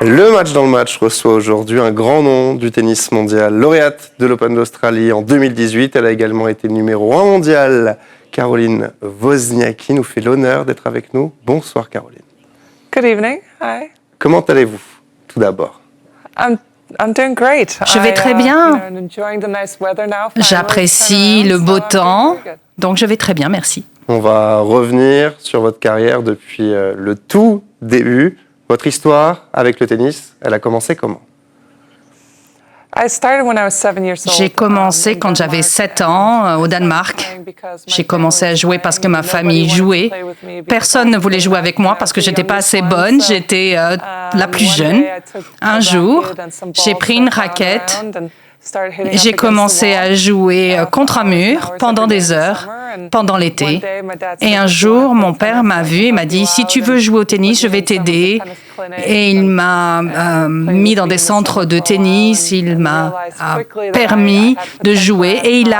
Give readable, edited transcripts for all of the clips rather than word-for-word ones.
Le match dans le match reçoit aujourd'hui un grand nom du tennis mondial, lauréate de l'Open d'Australie en 2018. Elle a également été numéro 1 mondial. Caroline Wozniacki nous fait l'honneur d'être avec nous. Bonsoir Caroline. Good evening. Hi. Comment allez-vous tout d'abord? I'm doing great. Je vais très bien. J'apprécie le beau temps, donc je vais très bien, merci. On va revenir sur votre carrière depuis le tout début. Votre histoire avec le tennis, elle a commencé comment? J'ai commencé quand j'avais 7 ans au Danemark. J'ai commencé à jouer parce que ma famille jouait. Personne ne voulait jouer avec moi parce que j'étais pas assez bonne. J'étais la plus jeune. Un jour, j'ai pris une raquette. J'ai commencé à jouer contre un mur pendant des heures, pendant l'été. Et un jour, mon père m'a vu et m'a dit « Si tu veux jouer au tennis, je vais t'aider ». Et il m'a mis dans des centres de tennis, il m'a permis de jouer. Et il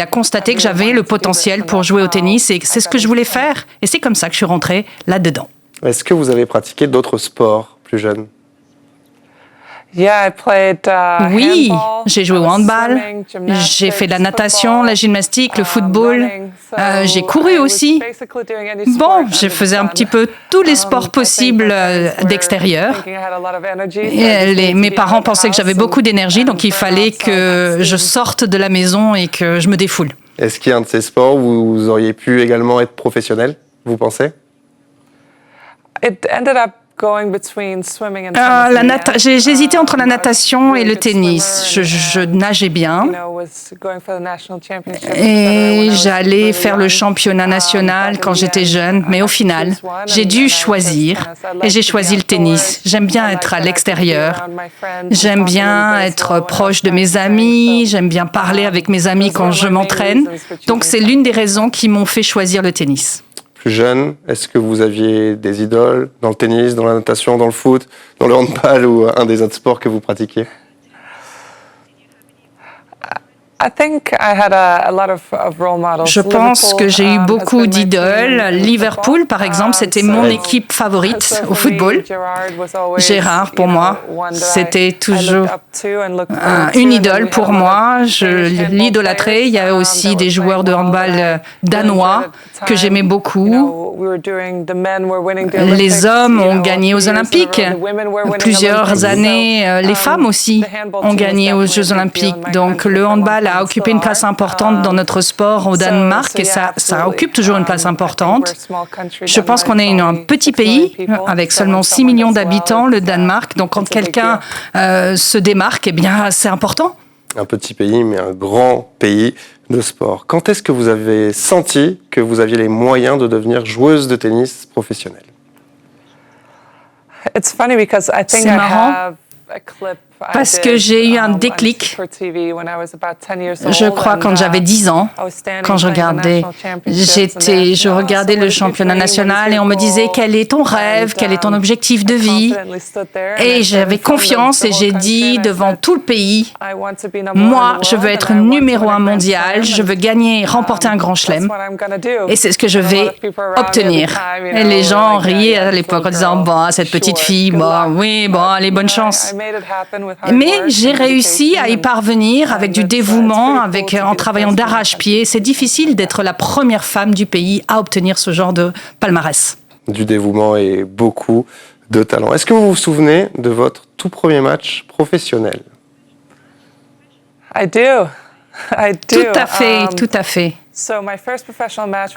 a constaté que j'avais le potentiel pour jouer au tennis et c'est ce que je voulais faire. Et c'est comme ça que je suis rentrée là-dedans. Est-ce que vous avez pratiqué d'autres sports plus jeunes? Oui, j'ai joué au handball, j'ai fait de la natation, la gymnastique, le football, j'ai couru aussi. Bon, je faisais un petit peu tous les sports possibles d'extérieur. Mes parents pensaient que j'avais beaucoup d'énergie, donc il fallait que je sorte de la maison et que je me défoule. Est-ce qu'il y a un de ces sports où vous auriez pu également être professionnel, vous pensez? J'hésitais entre la natation et le tennis. Je nageais bien et j'allais faire le championnat national quand j'étais jeune, mais au final, j'ai dû choisir et j'ai choisi le tennis. J'aime bien être à l'extérieur, j'aime bien être proche de mes amis, j'aime bien parler avec mes amis quand je m'entraîne. Donc c'est l'une des raisons qui m'ont fait choisir le tennis. Plus jeune, est-ce que vous aviez des idoles dans le tennis, dans la natation, dans le foot, dans le handball ou un des autres sports que vous pratiquiez? Je pense que j'ai eu beaucoup d'idoles. Liverpool, par exemple, c'était mon équipe favorite au football. Gérard, pour moi, c'était toujours une idole pour moi. Je l'idolâtrais. Il y a aussi des joueurs de handball danois que j'aimais beaucoup. Les hommes ont gagné aux Olympiques. Plusieurs années, les femmes aussi ont gagné aux Jeux Olympiques. Donc le handball a occupé une place importante dans notre sport au Danemark et ça occupe toujours une place importante. Je pense qu'on est un petit pays avec seulement 6 millions d'habitants, le Danemark. Donc quand quelqu'un se démarque, eh bien c'est important. Un petit pays, mais un grand pays de sport. Quand est-ce que vous avez senti que vous aviez les moyens de devenir joueuse de tennis professionnelle? C'est marrant parce que j'ai eu un déclic. Je crois quand j'avais 10 ans, quand je regardais le championnat national et on me disait quel est ton rêve, quel est ton objectif de vie. Et j'avais confiance et j'ai dit devant tout le pays, moi je veux être numéro 1 mondial, je veux gagner, remporter un grand chelem. Et c'est ce que je vais obtenir. Et les gens riaient à l'époque en disant, bon, cette petite fille, bon, oui, bon, allez, bonne chance. Mais j'ai réussi à y parvenir avec du dévouement, en travaillant d'arrache-pied. C'est difficile d'être la première femme du pays à obtenir ce genre de palmarès. Du dévouement et beaucoup de talent. Est-ce que vous vous souvenez de votre tout premier match professionnel? Tout à fait, tout à fait.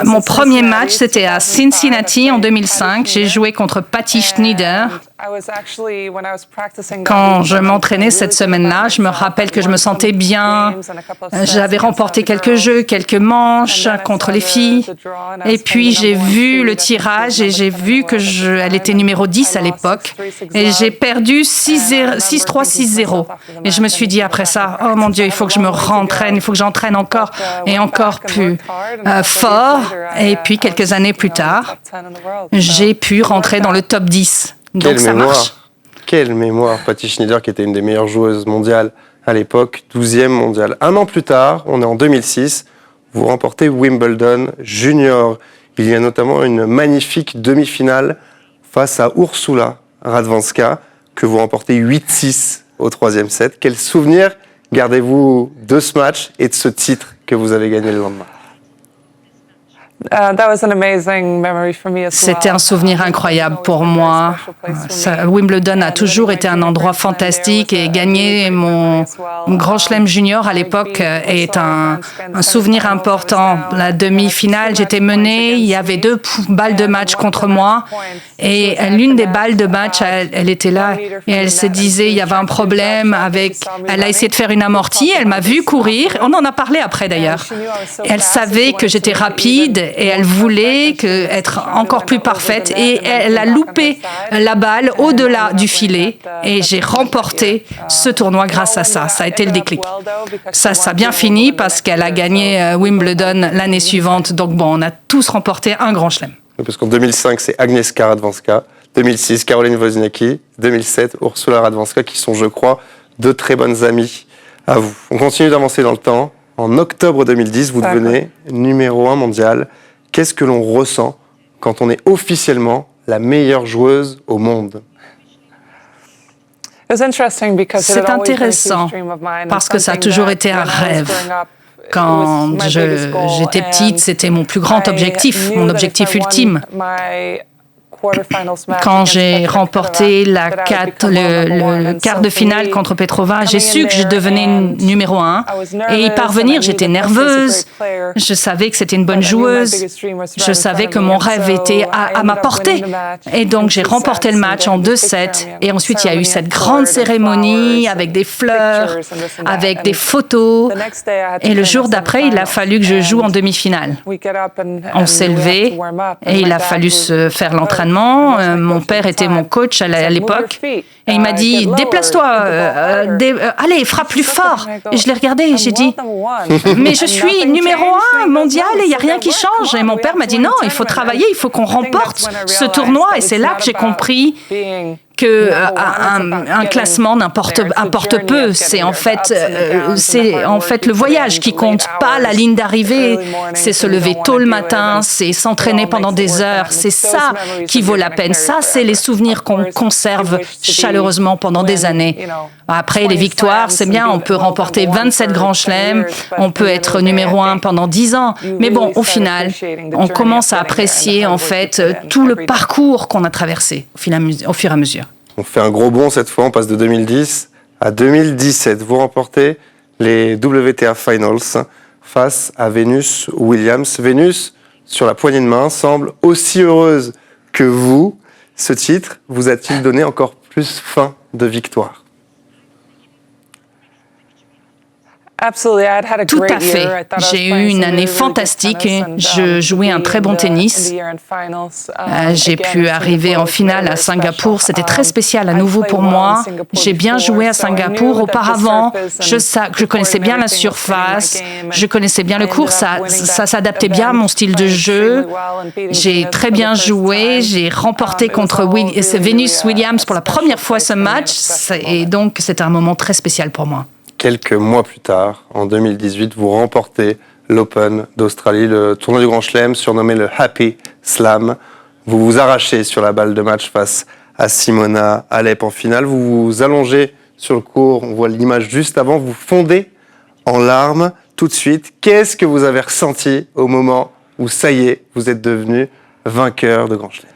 Mon premier match, c'était à Cincinnati en 2005. J'ai joué contre Patty Schnyder. Quand je m'entraînais cette semaine-là, je me rappelle que je me sentais bien. J'avais remporté quelques jeux, quelques manches contre les filles. Et puis j'ai vu le tirage et j'ai vu qu'elle était numéro 10 à l'époque. Et j'ai perdu 6-3, 6-0. Et je me suis dit après ça, oh mon Dieu, il faut que je me rentraîne, il faut que j'entraîne encore et encore plus fort. Et puis quelques années plus tard, j'ai pu rentrer dans le top 10. Donc ça marche. Quelle mémoire, Patty Schnyder, qui était une des meilleures joueuses mondiales à l'époque, 12e mondiale. Un an plus tard, on est en 2006, vous remportez Wimbledon Junior. Il y a notamment une magnifique demi-finale face à Ursula Radwanska. que vous remportez 8-6 au troisième set. Quel souvenir gardez-vous de ce match et de ce titre que vous avez gagné le lendemain? C'était un souvenir incroyable pour moi. Wimbledon a toujours été un endroit fantastique et gagner mon Grand Chelem Junior à l'époque est un souvenir important. La demi-finale, j'étais menée, il y avait 2 balles de match contre moi et l'une des balles de match, elle était là et elle se disait il y avait un problème avec... Elle a essayé de faire une amortie, elle m'a vu courir, on en a parlé après d'ailleurs. Elle savait que j'étais rapide et elle voulait être encore plus parfaite et elle a loupé la balle au-delà du filet et j'ai remporté ce tournoi grâce à ça. Ça a été le déclic. Ça a bien fini parce qu'elle a gagné Wimbledon l'année suivante. Donc bon, on a tous remporté un grand chelem. Parce qu'en 2005, c'est Agnieszka Radwanska, 2006, Caroline Wozniacki, 2007, Ursula Radwanska, qui sont, je crois, 2 très bonnes amies à vous. On continue d'avancer dans le temps. En octobre 2010, vous devenez numéro 1 mondial. Qu'est-ce que l'on ressent quand on est officiellement la meilleure joueuse au monde? C'est intéressant parce que ça a toujours été un rêve. Quand j'étais petite, c'était mon plus grand objectif, mon objectif ultime. Quand j'ai remporté le quart de finale contre Petrova, j'ai su que je devenais numéro 1. Et y parvenir, j'étais nerveuse. Je savais que c'était une bonne joueuse. Je savais que mon rêve était à ma portée. Et donc, j'ai remporté le match en 2-7. Et ensuite, il y a eu cette grande cérémonie avec des fleurs, avec des photos. Et le jour d'après, il a fallu que je joue en demi-finale. On s'est levé et il a fallu se faire l'entraînement. Mon père était mon coach à l'époque et il m'a dit « Déplace-toi, allez, frappe plus fort ». Et je l'ai regardé et j'ai dit « Mais je suis numéro 1 mondial et il n'y a rien qui change ». Et mon père m'a dit « Non, il faut travailler, il faut qu'on remporte ce tournoi ». Et c'est là que j'ai compris qu'un classement importe peu. C'est en fait le voyage qui compte, pas la ligne d'arrivée. C'est se lever tôt le matin, c'est s'entraîner pendant des heures. C'est ça qui vaut la peine. Ça, c'est les souvenirs qu'on conserve chaleureusement pendant des années. Après, les victoires, c'est bien. On peut remporter 27 grands chelems. On peut être numéro 1 pendant 10 ans. Mais bon, au final, on commence à apprécier en fait tout le parcours qu'on a traversé au fur et à mesure. On fait un gros bond cette fois, on passe de 2010 à 2017. Vous remportez les WTA Finals face à Venus Williams. Venus, sur la poignée de main, semble aussi heureuse que vous. Ce titre vous a-t-il donné encore plus faim de victoire? Tout à fait. J'ai eu une année fantastique. Je jouais un très bon tennis. J'ai pu arriver en finale à Singapour. C'était très spécial à nouveau pour moi. J'ai bien joué à Singapour. Auparavant, je connaissais bien la surface. Je connaissais bien le court. Ça s'adaptait bien à mon style de jeu. J'ai très bien joué. J'ai remporté contre Venus Williams pour la première fois ce match. Et donc, c'était un moment très spécial pour moi. Quelques mois plus tard, en 2018, vous remportez l'Open d'Australie, le tournoi du Grand Chelem, surnommé le Happy Slam. Vous vous arrachez sur la balle de match face à Simona Halep en finale. Vous vous allongez sur le court, on voit l'image juste avant, vous fondez en larmes tout de suite. Qu'est-ce que vous avez ressenti au moment où, ça y est, vous êtes devenu vainqueur de Grand Chelem?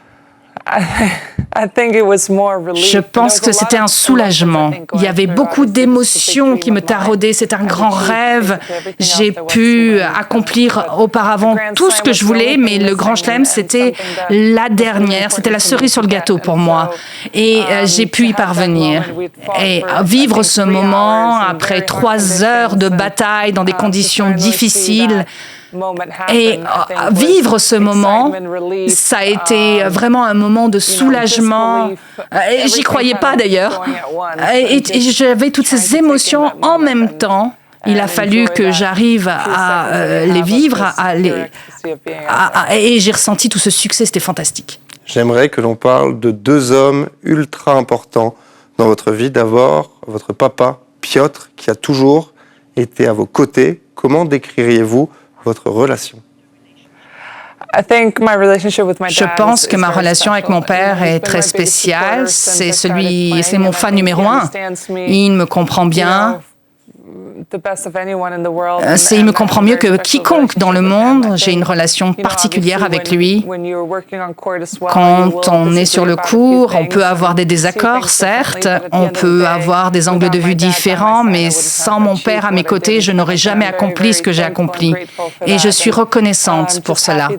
Je pense que c'était un soulagement. Il y avait beaucoup d'émotions qui me taraudaient. C'était un grand rêve. J'ai pu accomplir auparavant tout ce que je voulais, mais le Grand Chelem, c'était la dernière. C'était la cerise sur le gâteau pour moi. Et j'ai pu y parvenir. Et vivre ce moment après 3 heures de bataille dans des conditions difficiles. Et vivre ce moment, ça a été vraiment un moment de soulagement. J'y croyais pas d'ailleurs. Et j'avais toutes ces émotions en même temps. Il a fallu que j'arrive à les vivre, et j'ai ressenti tout ce succès, c'était fantastique. J'aimerais que l'on parle de 2 hommes ultra importants dans votre vie. D'abord, votre papa, Piotr, qui a toujours été à vos côtés. Comment décririez-vous votre relation? Je pense que ma relation avec mon père est très spéciale. C'est mon fan numéro un. Il me comprend bien. Il me comprend mieux que quiconque dans le monde. J'ai une relation particulière avec lui. Quand on est sur le cours, on peut avoir des désaccords, certes. On peut avoir des angles de vue différents, mais sans mon père à mes côtés, je n'aurais jamais accompli ce que j'ai accompli. Et je suis reconnaissante pour cela.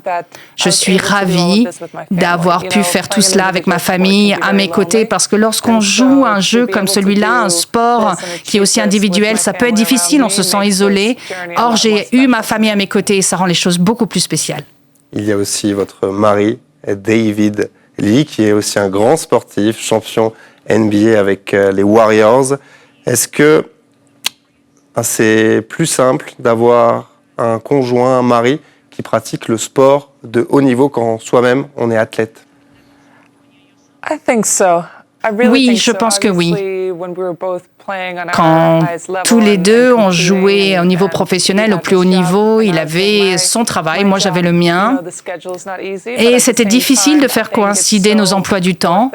Je suis ravie d'avoir pu faire tout cela avec ma famille à mes côtés, parce que lorsqu'on joue un jeu comme celui-là, un sport qui est aussi individuel, ça peut être difficile, on se sent isolé. Or, j'ai eu ma famille à mes côtés et ça rend les choses beaucoup plus spéciales. Il y a aussi votre mari, David Lee, qui est aussi un grand sportif, champion NBA avec les Warriors. Est-ce que c'est plus simple d'avoir un conjoint, un mari qui pratique le sport de haut niveau quand soi-même on est athlète? Oui, je pense que oui. Quand tous les deux ont joué au niveau professionnel, au plus haut niveau, il avait son travail, moi j'avais le mien. Et c'était difficile de faire coïncider nos emplois du temps,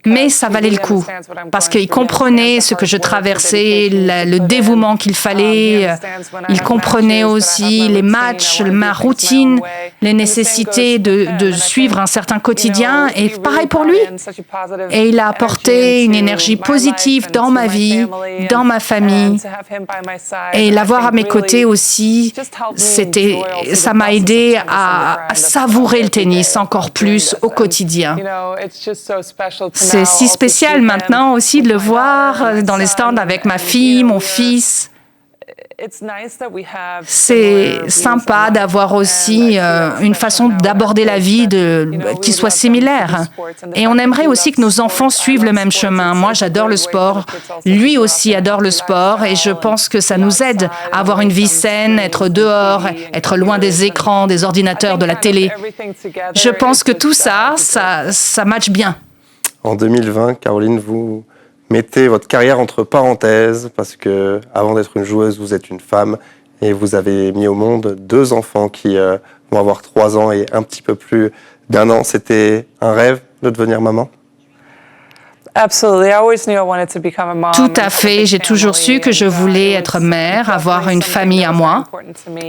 mais ça valait le coup. Parce qu'il comprenait ce que je traversais, le dévouement qu'il fallait. Il comprenait aussi les matchs, ma routine, les nécessités de suivre un certain quotidien. Et pareil pour lui. Et il a apporté une énergie positive dans ma vie, dans ma famille, et l'avoir à mes côtés aussi, ça m'a aidé à savourer le tennis encore plus au quotidien. C'est si spécial maintenant aussi de le voir dans les stands avec ma fille, mon fils. C'est sympa d'avoir aussi une façon d'aborder la vie qui soit similaire. Et on aimerait aussi que nos enfants suivent le même chemin. Moi, j'adore le sport. Lui aussi adore le sport. Et je pense que ça nous aide à avoir une vie saine, être dehors, être loin des écrans, des ordinateurs, de la télé. Je pense que tout ça matche bien. En 2020, Caroline, vous mettez votre carrière entre parenthèses parce que, avant d'être une joueuse, vous êtes une femme et vous avez mis au monde 2 enfants qui vont avoir 3 ans et un petit peu plus d'1 an. C'était un rêve de devenir maman? Tout à fait. J'ai toujours su que je voulais être mère, avoir une famille à moi.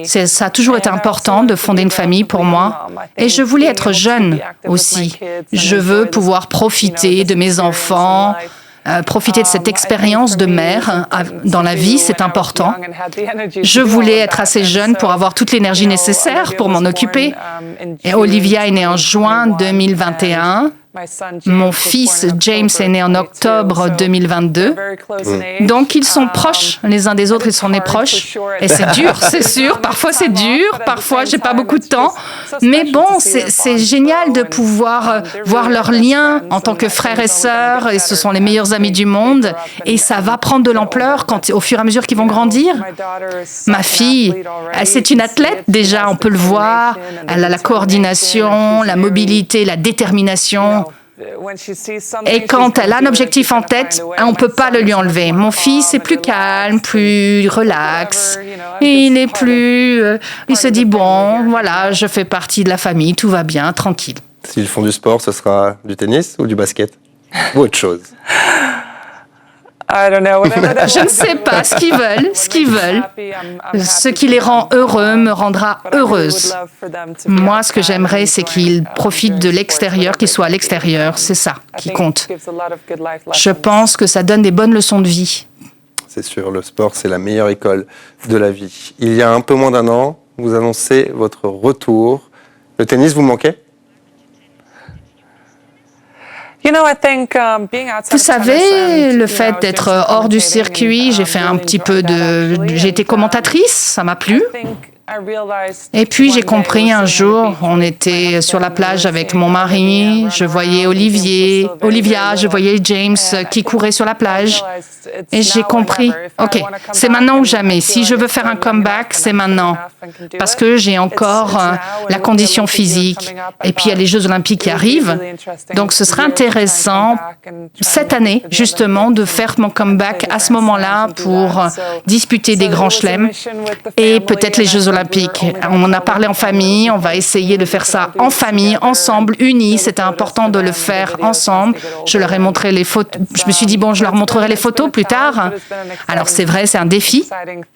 Ça a toujours été important de fonder une famille pour moi. Et je voulais être jeune aussi. Je veux pouvoir profiter de mes enfants, profiter de cette expérience de mère dans la vie, c'est important. Je voulais être assez jeune pour avoir toute l'énergie nécessaire pour m'en occuper. Et Olivia est née en juin 2021. Mon fils James est né en octobre 2022. Donc ils sont proches les uns des autres, ils sont nés proches. Et c'est dur, c'est sûr. Parfois c'est dur, parfois j'ai pas beaucoup de temps. Mais bon, c'est génial de pouvoir voir leurs liens en tant que frères et sœurs. Et ce sont les meilleurs amis du monde. Et ça va prendre de l'ampleur au fur et à mesure qu'ils vont grandir. Ma fille, c'est une athlète déjà, on peut le voir. Elle a la coordination, la mobilité, la détermination. Et quand elle a un objectif en tête, on ne peut pas le lui enlever. Mon fils est plus calme, plus relax. Il se dit, bon, voilà, je fais partie de la famille, tout va bien, tranquille. S'ils font du sport, ce sera du tennis ou du basket? Ou autre chose? Je ne sais pas ce qu'ils veulent. Ce qui les rend heureux me rendra heureuse. Moi, ce que j'aimerais, c'est qu'ils profitent de l'extérieur, qu'ils soient à l'extérieur. C'est ça qui compte. Je pense que ça donne des bonnes leçons de vie. C'est sûr, le sport, c'est la meilleure école de la vie. Il y a un peu moins d'1 an, vous annoncez votre retour. Le tennis vous manquait? Vous savez, le fait d'être hors du circuit, j'ai été commentatrice, ça m'a plu. Et puis j'ai compris un jour, on était sur la plage avec mon mari, je voyais Olivia, je voyais James qui couraient sur la plage. Et j'ai compris, ok, c'est maintenant ou jamais. Si je veux faire un comeback, c'est maintenant. Parce que j'ai encore la condition physique. Et puis il y a les Jeux Olympiques qui arrivent. Donc ce serait intéressant, cette année, justement, de faire mon comeback à ce moment-là pour disputer des grands chelems et peut-être les Jeux Olympiques olympiques. On a parlé en famille, on va essayer de faire ça en famille, ensemble, unis. C'était important de le faire ensemble. Je leur ai montré les photos. Je me suis dit, bon, je leur montrerai les photos plus tard. Alors c'est vrai, c'est un défi,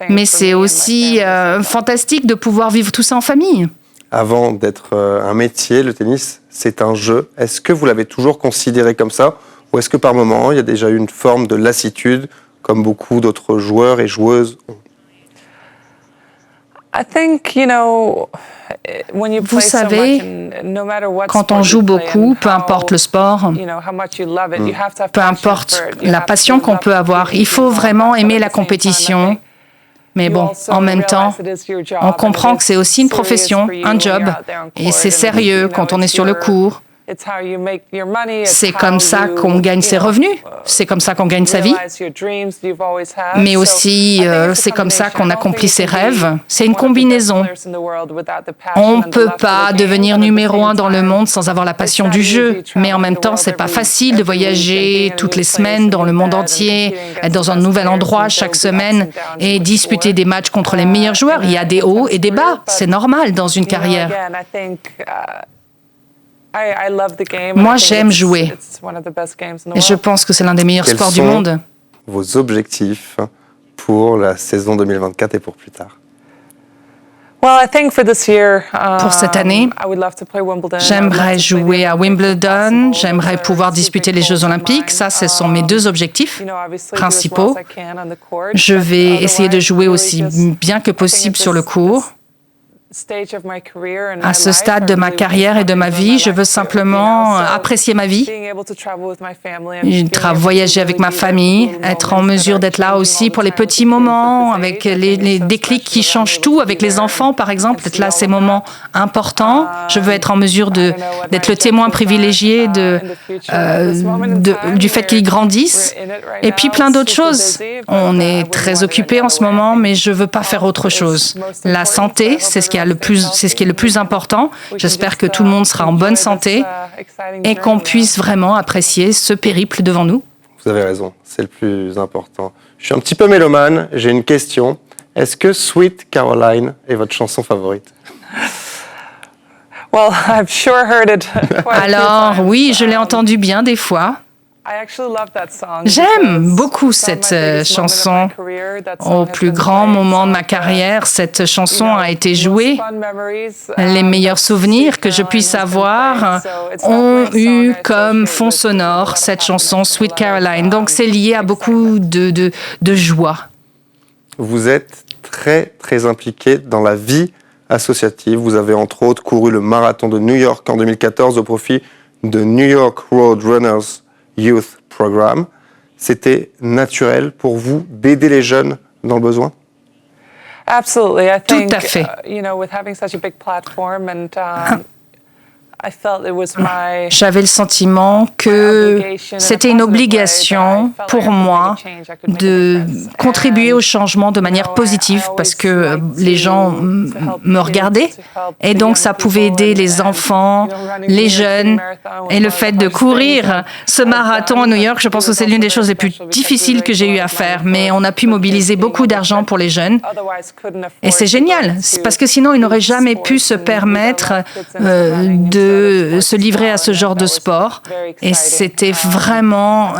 mais c'est aussi fantastique de pouvoir vivre tout ça en famille. Avant d'être un métier, le tennis, c'est un jeu. Est-ce que vous l'avez toujours considéré comme ça? Ou est-ce que par moment, il y a déjà eu une forme de lassitude, comme beaucoup d'autres joueurs et joueuses ont? Vous savez, quand on joue beaucoup, peu importe le sport, peu importe la passion qu'on peut avoir, il faut vraiment aimer la compétition. Mais bon, en même temps, on comprend que c'est aussi une profession, un job, et c'est sérieux quand on est sur le court. C'est comme ça qu'on gagne ses revenus, c'est comme ça qu'on gagne sa vie, mais aussi c'est comme ça qu'on accomplit ses rêves. C'est une combinaison. On ne peut pas devenir numéro 1 dans le monde sans avoir la passion du jeu, mais en même temps, c'est pas facile de voyager toutes les semaines dans le monde entier, être dans un nouvel endroit chaque semaine et disputer des matchs contre les meilleurs joueurs. Il y a des hauts et des bas, c'est normal dans une carrière. Moi, j'aime jouer. Et je pense que c'est l'un des meilleurs sports du monde. Vos objectifs pour la saison 2024 et pour plus tard? Pour cette année, j'aimerais jouer à Wimbledon, j'aimerais pouvoir disputer les Jeux Olympiques. Ça, ce sont mes 2 objectifs principaux. Je vais essayer de jouer aussi bien que possible sur le court. À ce stade de ma carrière et de ma vie, je veux simplement apprécier ma vie, voyager avec ma famille, être en mesure d'être là aussi pour les petits moments, avec les déclics qui changent tout, avec les enfants par exemple, être là à ces moments importants. Je veux être en mesure d'être le témoin privilégié du fait qu'ils grandissent. Et puis plein d'autres choses. On est très occupés en ce moment, mais je ne veux pas faire autre chose. La santé, c'est ce qui est le plus important. J'espère que tout le monde sera en bonne santé et qu'on puisse vraiment apprécier ce périple devant nous. Vous avez raison, c'est le plus important. Je suis un petit peu mélomane, j'ai une question. Est-ce que Sweet Caroline est votre chanson favorite? Alors oui, je l'ai entendue bien des fois. J'aime beaucoup cette chanson. Au plus grand moment de ma carrière, cette chanson a été jouée. Les meilleurs souvenirs que je puisse avoir ont eu comme fond sonore cette chanson Sweet Caroline. Donc c'est lié à beaucoup de joie. Vous êtes très, très impliqué dans la vie associative. Vous avez entre autres couru le marathon de New York en 2014 au profit de New York Road Runners Youth Programme. C'était naturel pour vous d'aider les jeunes dans le besoin? Tout à fait. J'avais le sentiment que c'était une obligation pour moi de contribuer au changement de manière positive parce que les gens me regardaient et donc ça pouvait aider les enfants, les jeunes et le fait de courir ce marathon à New York, je pense que c'est l'une des choses les plus difficiles que j'ai eu à faire, mais on a pu mobiliser beaucoup d'argent pour les jeunes et c'est génial parce que sinon ils n'auraient jamais pu se permettre de se livrer à ce genre de sport et c'était vraiment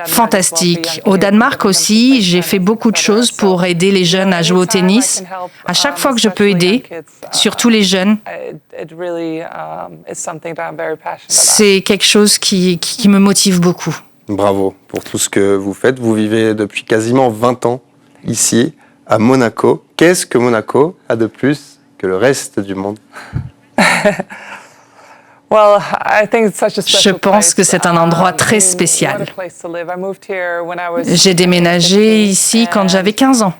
fantastique. Au Danemark aussi, j'ai fait beaucoup de choses pour aider les jeunes à jouer au tennis. À chaque fois que je peux aider, surtout les jeunes, c'est quelque chose qui me motive beaucoup. Bravo pour tout ce que vous faites. Vous vivez depuis quasiment 20 ans ici, à Monaco. Qu'est-ce que Monaco a de plus que le reste du monde? Je pense que c'est un endroit très spécial. J'ai déménagé ici quand j'avais 15 ans.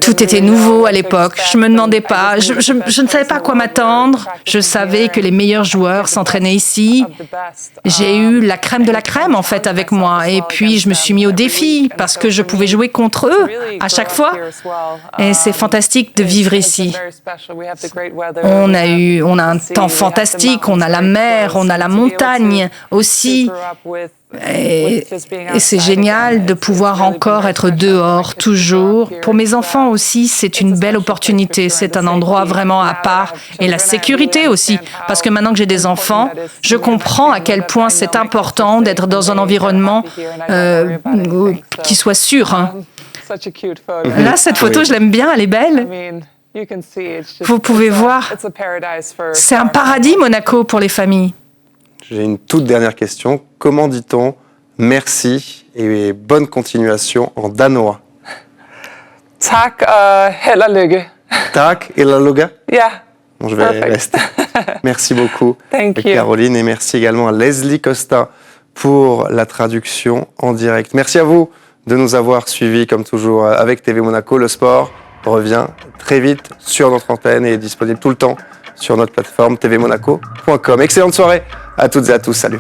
Tout était nouveau à l'époque. Je ne me demandais pas, je ne savais pas à quoi m'attendre. Je savais que les meilleurs joueurs s'entraînaient ici. J'ai eu la crème de la crème en fait avec moi. Et puis je me suis mis au défi parce que je pouvais jouer contre eux à chaque fois. Et c'est fantastique de vivre ici. On a un temps fantastique, on a la mer, on a la montagne aussi. Et c'est génial de pouvoir encore être dehors, toujours. Pour mes enfants aussi, c'est une belle opportunité. C'est un endroit vraiment à part. Et la sécurité aussi. Parce que maintenant que j'ai des enfants, je comprends à quel point c'est important d'être dans un environnement qui soit sûr. Hein. Là, cette photo, je l'aime bien, elle est belle. Vous pouvez voir, c'est un paradis, Monaco, pour les familles. J'ai une toute dernière question. Comment dit-on merci et bonne continuation en danois? Tack hell och lycka. Tack hela lycka. Yeah. Bon, je vais rester. Merci beaucoup, Thank you. Caroline, et merci également à Leslie Costa pour la traduction en direct. Merci à vous de nous avoir suivis, comme toujours, avec TV Monaco. Le sport revient très vite sur notre antenne et est disponible tout le temps sur notre plateforme tvmonaco.com. Excellente soirée à toutes et à tous. Salut.